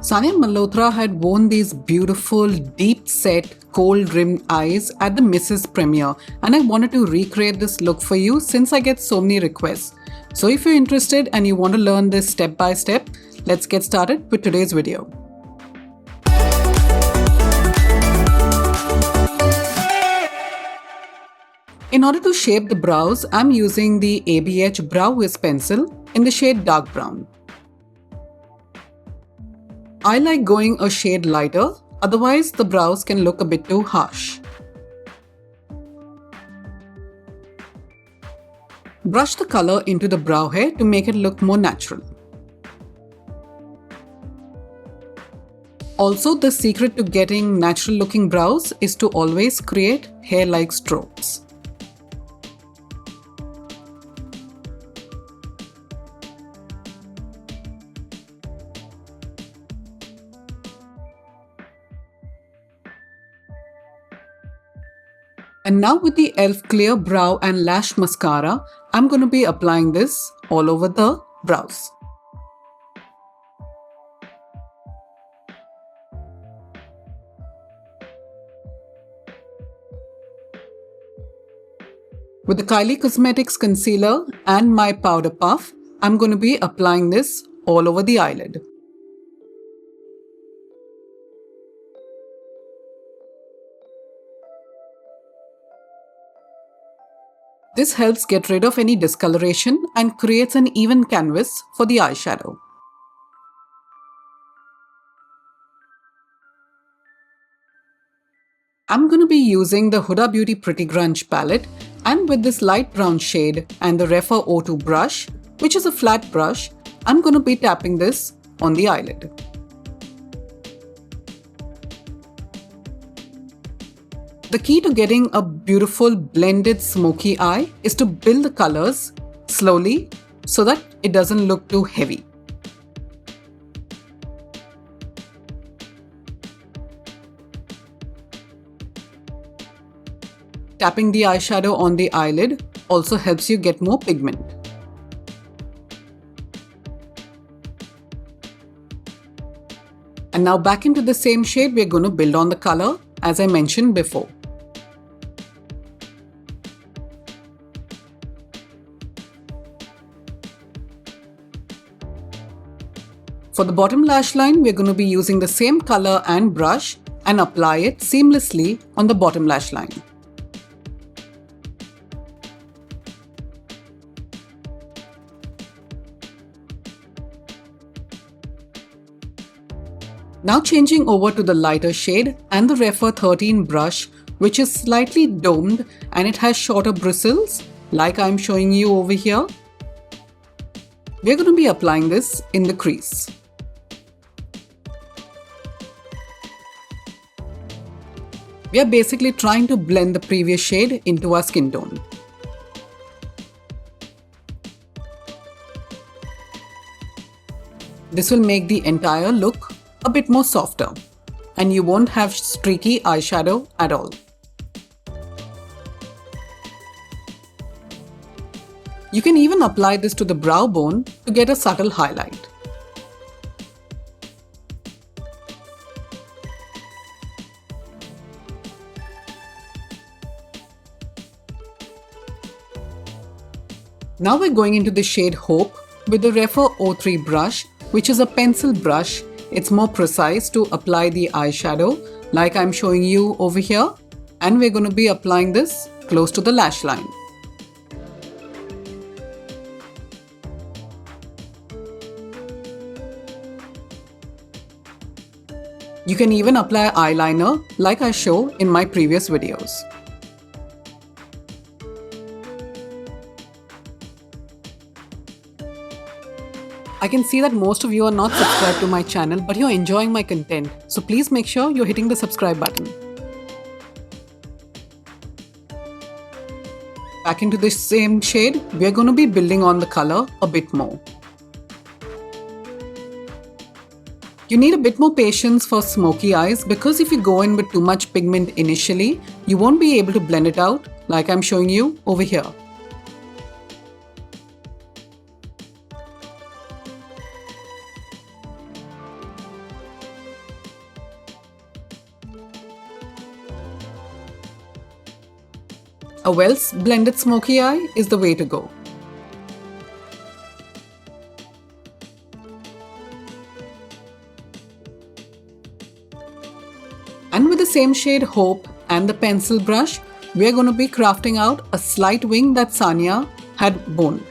Sanya Malhotra had worn these beautiful, deep-set, Kohl-Rimmed eyes at the Mrs. premiere, and I wanted to recreate this look for you since I get so many requests. So if you're interested and you want to learn this step by step, let's get started with today's video. In order to shape the brows, I'm using the ABH Brow Wiz pencil in the shade dark brown. I like going a shade lighter, otherwise the brows can look a bit too harsh. Brush the color into the brow hair to make it look more natural. Also, the secret to getting natural looking brows is to always create hair-like strokes. And now with the e.l.f. Clear Brow and Lash Mascara, I'm going to be applying this all over the brows. With the Kylie Cosmetics Concealer and my Powder Puff, I'm going to be applying this all over the eyelid. This helps get rid of any discoloration and creates an even canvas for the eyeshadow. I'm going to be using the Huda Beauty Pretty Grunge palette, and with this light brown shade and the Refer O2 brush, which is a flat brush, I'm going to be tapping this on the eyelid. The key to getting a beautiful blended smoky eye is to build the colors slowly so that it doesn't look too heavy. Tapping the eyeshadow on the eyelid also helps you get more pigment. And now back into the same shade, we're going to build on the color as I mentioned before. For the bottom lash line, we're going to be using the same color and brush and apply it seamlessly on the bottom lash line. Now changing over to the lighter shade and the Refer 13 brush, which is slightly domed and it has shorter bristles like I'm showing you over here. We're going to be applying this in the crease. We are basically trying to blend the previous shade into our skin tone. This will make the entire look a bit more softer, and you won't have streaky eyeshadow at all. You can even apply this to the brow bone to get a subtle highlight. Now we're going into the shade Hope with the Refer 03 brush, which is a pencil brush. It's more precise to apply the eyeshadow like I'm showing you over here, and we're going to be applying this close to the lash line. You can even apply eyeliner like I show in my previous videos. I can see that most of you are not subscribed to my channel, but you're enjoying my content, so please make sure you're hitting the subscribe button. Back into the same shade, we're going to be building on the color a bit more. You need a bit more patience for smoky eyes because if you go in with too much pigment initially, you won't be able to blend it out like I'm showing you over here. A well-blended smoky eye is the way to go. And with the same shade Hope and the pencil brush, we are going to be crafting out a slight wing that Sanya had boned.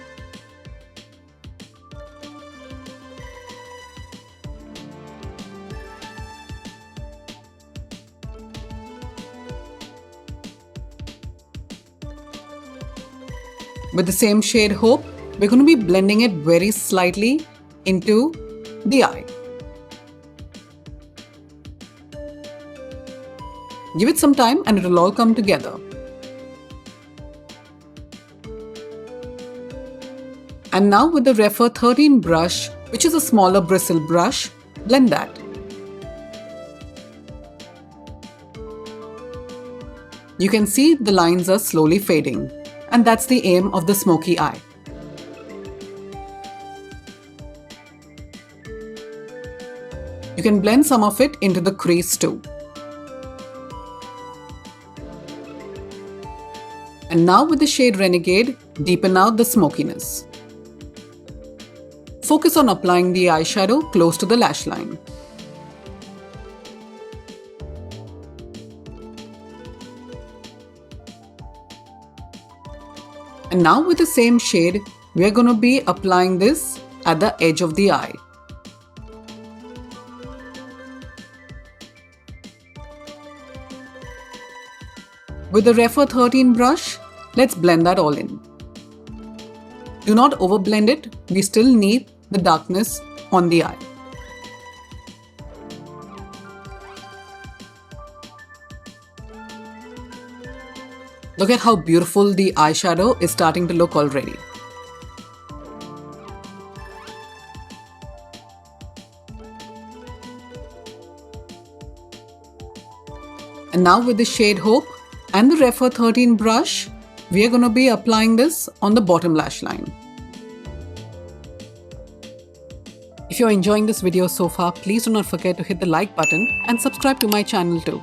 With the same shade Hope, we're going to be blending it very slightly into the eye. Give it some time and it will all come together. And now with the Refer 13 brush, which is a smaller bristle brush, blend that. You can see the lines are slowly fading, and that's the aim of the smoky eye. You can blend some of it into the crease too. And now with the shade Renegade, deepen out the smokiness. Focus on applying the eyeshadow close to the lash line. And now with the same shade, we are going to be applying this at the edge of the eye. With the Refer 13 brush, let's blend that all in. Do not overblend it, we still need the darkness on the eye. Look at how beautiful the eyeshadow is starting to look already. And now with the shade Hope and the Refer 13 brush, we are going to be applying this on the bottom lash line. If you're enjoying this video so far, please do not forget to hit the like button and subscribe to my channel too.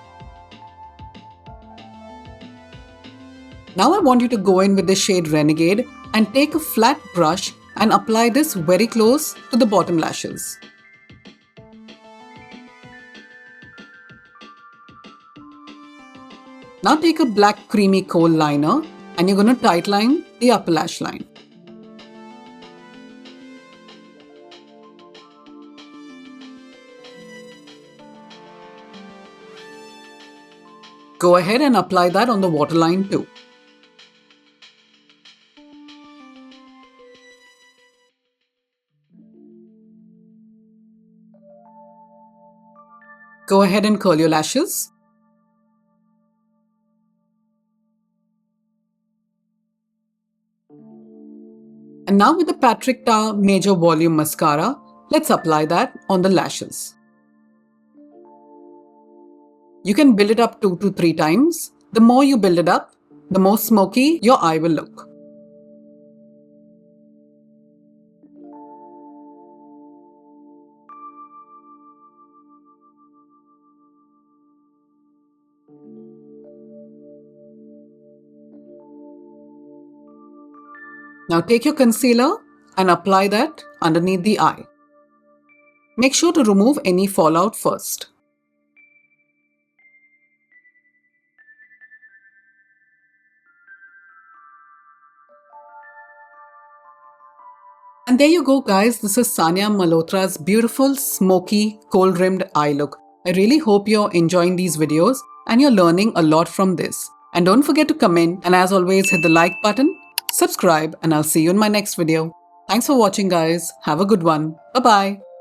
Now I want you to go in with the shade Renegade and take a flat brush and apply this very close to the bottom lashes. Now take a black creamy kohl liner and you're going to tight line the upper lash line. Go ahead and apply that on the waterline too. Go ahead and curl your lashes. And now with the Patrick Ta Major Volume Mascara, let's apply that on the lashes. You can build it up 2 to 3 times. The more you build it up, the more smoky your eye will look. Now take your concealer and apply that underneath the eye. Make sure to remove any fallout first. And there you go guys, this is Sanya Malhotra's beautiful smoky kohl-rimmed eye look. I really hope you're enjoying these videos and you're learning a lot from this. And don't forget to comment, and as always hit the like button, subscribe, and I'll see you in my next video. Thanks for watching guys, have a good one, bye bye.